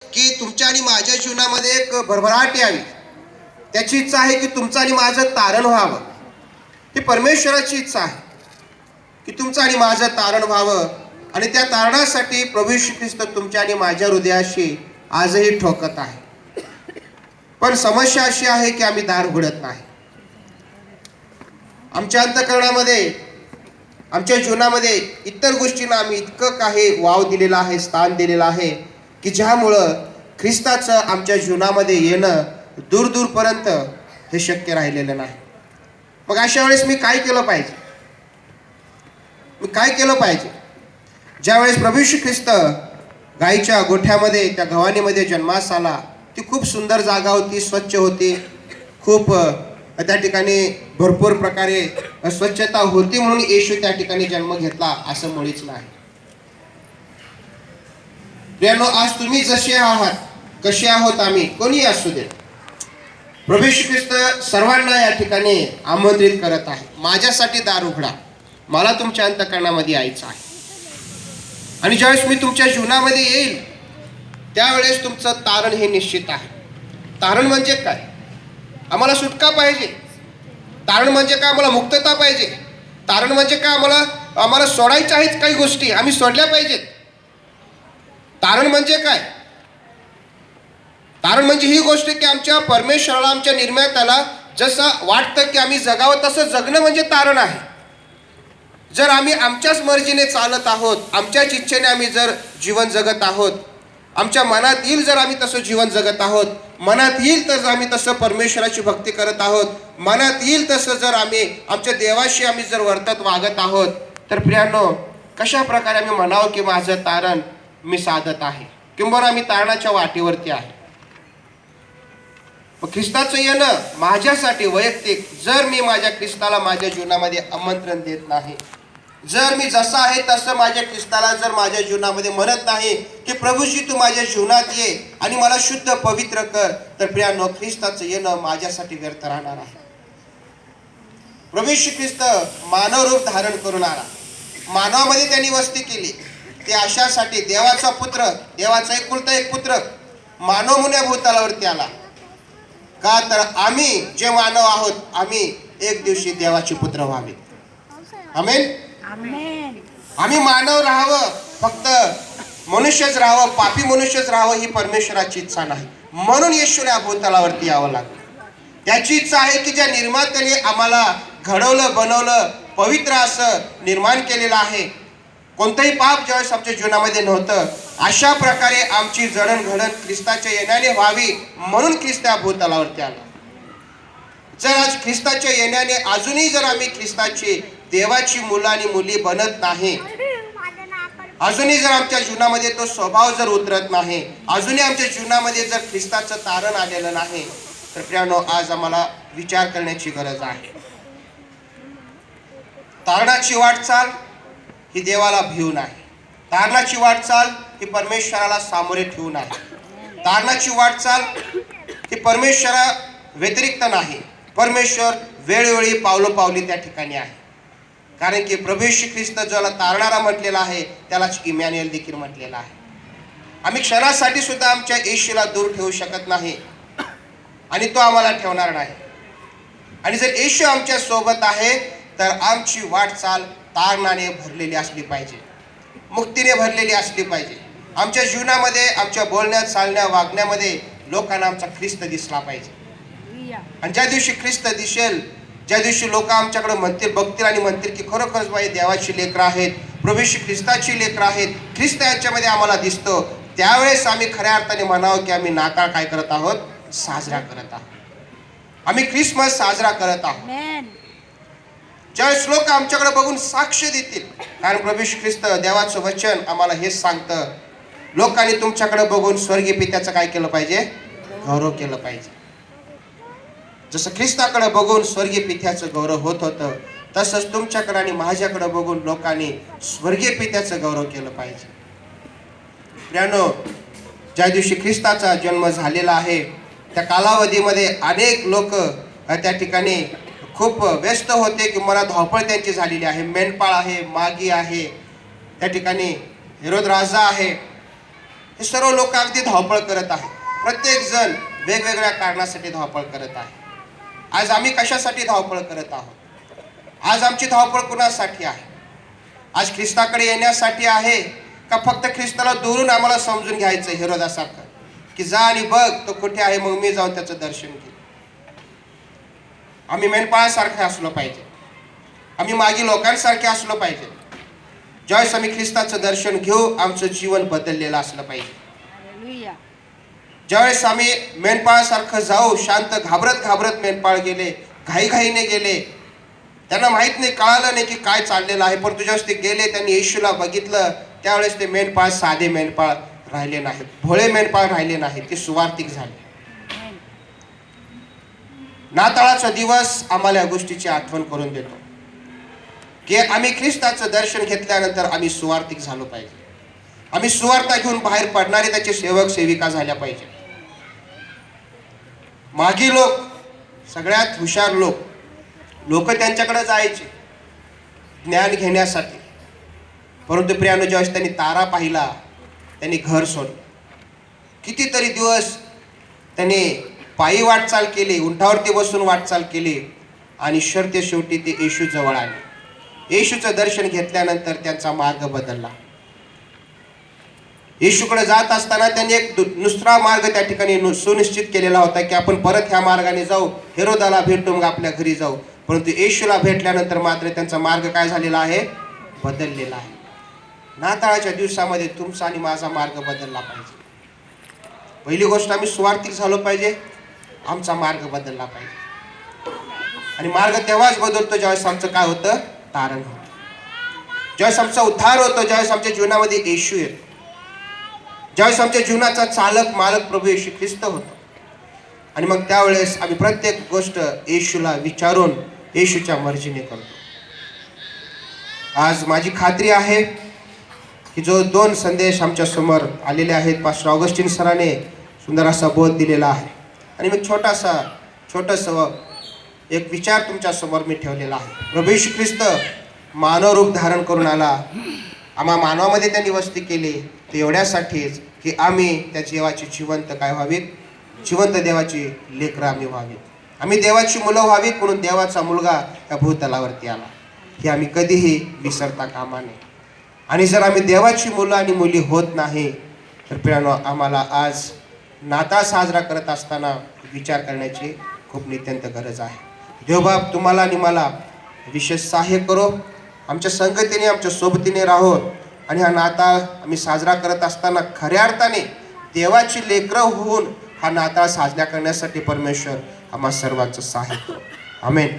की तुमच्या आणि माझ्या जीवनामध्ये एक भरभराट यावी, त्याची इच्छा आहे की तुमचं आणि माझं तारण व्हावं. ही परमेश्वराची इच्छा आहे की तुमचं आणि माझं तारण व्हावं. आणि त्या तारणासाठी प्रभू येशू ख्रिस्त तुमच्या आणि माझ्या हृदयाशी आजही ठोकत आहे. पण समस्या अशी आहे की आम्ही दार उघडत नाही. आमच्या अंतःकरणामध्ये, आमच्या जीवनामध्ये इतर गोष्टींना आम्ही इतकं काही वाव दिलेला आहे, स्थान दिलेलं आहे की ज्यामुळं ख्रिस्ताचं आमच्या जीवनामध्ये येणं दूर दूरपर्यंत हे शक्य राहिलेलं नाही. मग अशा वेळेस मी काय केलं पाहिजे? मी काय केलं पाहिजे? ज्यावेळेस प्रभू येशू ख्रिस्त गाईच्या गोठ्यामध्ये, त्या गव्हाणीमध्ये जन्मास आला, ती खूप सुंदर जागा होती, स्वच्छ होती, खूप त्या ठिकाणी भरपूर प्रकारे स्वच्छता होती म्हणून येशू त्या ठिकाणी जन्म घेतला असं मुळीच नाही. प्रियानो, आज तुम्ही जसे आहात, कसे आहोत आम्ही, कोणी असू दे, प्रभू येशू ख्रिस्त सर्वांना या ठिकाणी आमंत्रित करत आहे. माझ्यासाठी दार उघडा, मला तुमच्या अंतःकरणामध्ये यायचं आहे. आणि ज्यावेळेस मी तुमच्या जीवनामध्ये येईल त्यावेळेस तुमचं तारण हे निश्चित आहे. तारण म्हणजे काय? आम्हाला सुटका पाहिजे. तारण म्हणजे काय? आम्हाला मुक्तता पाहिजे. तारण म्हणजे काय? आम्हाला सोडायच्या आहेत काही गोष्टी, आम्ही सोडल्या पाहिजेत. तारण म्हणजे काय? तारण म्हणजे ही गोष्ट की आमच्या परमेश्वराला, आमच्या निर्मात्याला जसं वाटतं की आम्ही जगावं तसं जगणं म्हणजे तारण आहे. जर आम्ही आमच्याच मर्जीने चालत आहोत, आमच्याच इच्छेने आम्ही जर जीवन जगत आहोत, आमच्या मनात येईल जर आम्ही तसं जीवन जगत आहोत, मनात येईल तर आम्ही तसं परमेश्वराची भक्ती करत आहोत, मनात येईल तसं जर आम्ही आमच्या देवाशी आम्ही जर वर्तत वागत आहोत, तर प्रियांनो, कशा प्रकारे आम्ही म्हणावं की माझं तारण मी साधत आहे, किंबहुना मी तारणाच्या वाटेवरती आहे. मग ख्रिस्ताचं येणं माझ्यासाठी वैयक्तिक, जर मी माझ्या ख्रिस्ताला माझ्या जीवनामध्ये आमंत्रण देत नाही, जर मी जसं आहे तसं माझ्या ख्रिस्ताला जर माझ्या जीवनामध्ये म्हणत नाही की प्रभूजी तू माझ्या जीवनात ये आणि मला शुद्ध पवित्र कर, तर प्रियांनो, ख्रिस्ताचं येणं माझ्यासाठी व्यर्थ राहणार आहे. प्रभू येशू ख्रिस्त मानव रूप धारण करून आला, मानवामध्ये त्यांनी वस्ती केली. ते अशासाठी देवाचा पुत्र, देवाचा एकुलता एक पुत्र मानव म्हणून भूतलावरती आला. का? तर आम्ही जे मानव आहोत, आम्ही एक दिवशी देवाचे पुत्र व्हावे. आमेन. आम्ही मानव राहावं, फक्त मनुष्यच राहावं, पापी मनुष्यच राहावं, ही परमेश्वराची इच्छा नाही. म्हणून येशूने भूतलावरती यावं लागलं. त्याची इच्छा आहे की ज्या निर्मात्याने आम्हाला घडवलं, बनवलं, पवित्र असं निर्माण केलेलं आहे, कोणतंही पाप ज्यावेळेस आमच्या जीवनामध्ये नव्हतं, अशा प्रकारे आमची जडणघडण ख्रिस्ताच्या येण्याने व्हावी म्हणून ख्रिस्त या भूतलावरती आला. जर आज ख्रिस्ताच्या येण्याने अजूनही जर आम्ही ख्रिस्ताची देवाची मुलं आणि मुली बनत नाही, अजूनही जर आमच्या जीवनामध्ये तो स्वभाव जर उतरत नाही, अजूनही आमच्या जीवनामध्ये जर ख्रिस्ताचं तारण आलेलं नाही, तर प्रियांनो, आज आम्हाला विचार करण्याची गरज आहे. तारणाची वाटचाल ही देवाला भिवून आहे. तारणाची वाटचाल ही परमेश्वराला सामोरे ठेवून आहे. तारणाची वाटचाल ही परमेश्वरा व्यतिरिक्त नाही. परमेश्वर वेळोवेळी पावलोपावली त्या ठिकाणी आहे. कारण की प्रभू येशू ख्रिस्त ज्याला तारणारा म्हटलेला आहे त्यालाच इमॅन्युएल देखील म्हटलेला आहे. आम्ही क्षणासाठी सुद्धा आमच्या येशूला दूर ठेवू शकत नाही आणि तो आम्हाला ठेवणार नाही. आणि जर येशू आमच्या सोबत आहे तर आमची वाटचाल तारणाने भरलेली असली पाहिजे, मुक्तीने भरलेली असली पाहिजे. आमच्या जीवनामध्ये, आमच्या बोलण्यात, चालण्या, वागण्यामध्ये लोकांना आमचा ख्रिस्त दिसला पाहिजे. आणि ज्या दिवशी ख्रिस्त दिसेल, ज्या दिवशी लोक आमच्याकडे म्हणतील, बघतील आणि म्हणतील की खरोखरच बाई देवाची लेकरं आहेत, प्रभू येशू ख्रिस्ताची लेकरं आहेत, ख्रिस्त यांच्यामध्ये आम्हाला दिसतो, त्यावेळेस आम्ही खऱ्या अर्थाने म्हणावं की आम्ही नाताळ काय करत आहोत? साजरा करत आहोत. आम्ही ख्रिसमस साजरा करत आहोत. ज्यावेळेस लोक आमच्याकडे बघून साक्ष देतील, कारण प्रभू येशू ख्रिस्त देवाचं वचन आम्हाला हेच सांगतं, लोकांनी तुमच्याकडे बघून स्वर्गीय पित्याचं काय केलं पाहिजे? गौरव केलं पाहिजे. जसं ख्रिस्ताकडे बघून स्वर्गीय पित्याचं गौरव होत होतं, तसंच तुमच्याकडे आणि माझ्याकडे बघून लोकांनी स्वर्गीय पित्याचं गौरव केलं पाहिजे. प्रियांनो, ज्या दिवशी ख्रिस्ताचा जन्म झालेला आहे त्या कालावधीमध्ये अनेक लोक त्या ठिकाणी खूप व्यस्त होते की मला धावपळ त्यांची झालेली आहे. मेंढपाळ आहे, मागी आहे, त्या ठिकाणी हेरोद राजा आहे, हे सर्व लोक अगदी धावपळ करत आहेत. प्रत्येक जण वेगवेगळ्या कारणासाठी धावपळ करत आहे. आज आम्ही कशासाठी धावपळ करत आहोत? आज आमची धावपळ कुणासाठी आहे? आज ख्रिस्ताकडे येण्यासाठी आहे का फक्त ख्रिस्ताला दुरून आम्हाला समजून घ्यायचं हेरोदासारखं, की जा आणि बघ तो कुठे आहे, मग मी जाऊन त्याचं दर्शन घेईन? आम्ही मेंढपाळासारखे असलो पाहिजे. आम्ही मागी लोकांसारखे असलो पाहिजे. ज्यावेळेस आम्ही ख्रिस्ताचं दर्शन घेऊ, आमचं जीवन बदललेलं असलं पाहिजे. ज्यावेळेस आम्ही मेंढपाळासारखं जाऊ, शांत घाबरत घाबरत मेंढपाळ गेले, घाईघाईने गेले, त्यांना माहित नाही, कळालं नाही की काय चाललेलं आहे, पण तुझ्यावेळेस ते गेले, त्यांनी येशूला बघितलं. त्यावेळेस ते मेंढपाळ साधे मेंढपाळ राहिले नाहीत, भोळे मेंढपाळ राहिले नाहीत, ते सुवार्तिक झाले. नाताळाचा दिवस आम्हाला या गोष्टीची आठवण करून देतो की आम्ही ख्रिस्ताचं दर्शन घेतल्यानंतर आम्ही सुवार्तिक झालो पाहिजे. आम्ही सुवार्ता घेऊन बाहेर पडणारे त्याचे सेवक सेविका झाल्या पाहिजे. मागी लोक, सगळ्यात हुशार लोक त्यांच्याकडे जायचे ज्ञान घेण्यासाठी, परंतु प्रियानो, ज्यावेळेस त्यांनी तारा पाहिला, त्यांनी घर सोडलं. कितीतरी दिवस त्यांनी पायी वाटचाल केली, उंटावरती बसून वाटचाल केली, आणि शेवटी ते येशू जवळ आले. येशूचं दर्शन घेतल्यानंतर त्यांचा मार्ग बदलला. येशूकडे जात असताना त्यांनी एक दुसरा मार्ग त्या ठिकाणी सुनिश्चित केलेला होता की आपण परत ह्या मार्गाने जाऊ, हेरोदाला भेटू, मग आपल्या घरी जाऊ. परंतु येशूला भेटल्यानंतर मात्र त्यांचा मार्ग काय झालेला आहे? बदललेला आहे. नाताळाच्या दिवसामध्ये तुमचा आणि माझा मार्ग बदलला पाहिजे. पहिली गोष्ट, आम्ही सुवार्तिक झालो पाहिजे, आमचा मार्ग बदलला पाहिजे. आणि मार्ग तेव्हाच बदलतो ज्यावेळेस आमचं काय होतं? तारण होतं. ज्यावेळेस आमचा उद्धार होतो, ज्यावेळेस आमच्या जीवनामध्ये येशू येतो, ज्यावेळेस आमच्या जीवनाचा चालक मालक प्रभू येशू ख्रिस्त होतो. आणि मग त्यावेळेस आम्ही प्रत्येक गोष्ट येशूला विचारून येशूच्या मर्जीने करतो. आज माझी खात्री आहे की जो 2 संदेश आमच्या समोर आलेले आहेत, पास्टर ऑगस्टिन सराने सुंदर असा बोध दिलेला आहे, आणि मी छोटंसं एक विचार तुमच्या समोर मी ठेवलेला आहे. प्रभू येशू ख्रिस्त मानव रूप धारण करून आला, आम्हा मानवामध्ये त्यांनी वस्ती केली, ते एवढ्यासाठीच की आम्ही त्या देवाची जिवंत काय व्हावीत? जिवंत देवाची लेकरं आम्ही व्हावीत. आम्ही देवाची मुलं व्हावीत, म्हणून देवाचा मुलगा या भूतलावरती आला, हे आम्ही कधीही विसरता कामा नये. आणि जर आम्ही देवाची मुलं आणि मुली होत नाही, तर प्रियानो, आम्हाला आज नाताळ साजरा करत असताना विचार करण्याची खूप नित्यंत गरज आहे. देवबाप तुम्हाला आणि मला विशेष सहाय्य करो, आमच्या संगतीने, आमच्या सोबतीने राहो, आणि हा नाताळ आम्ही साजरा करत असताना खऱ्या अर्थाने देवाची लेकरं होऊन हा नाताळ साजरा करण्यासाठी परमेश्वर आम्हा सर्वांचं सहाय्य करो. आमेन.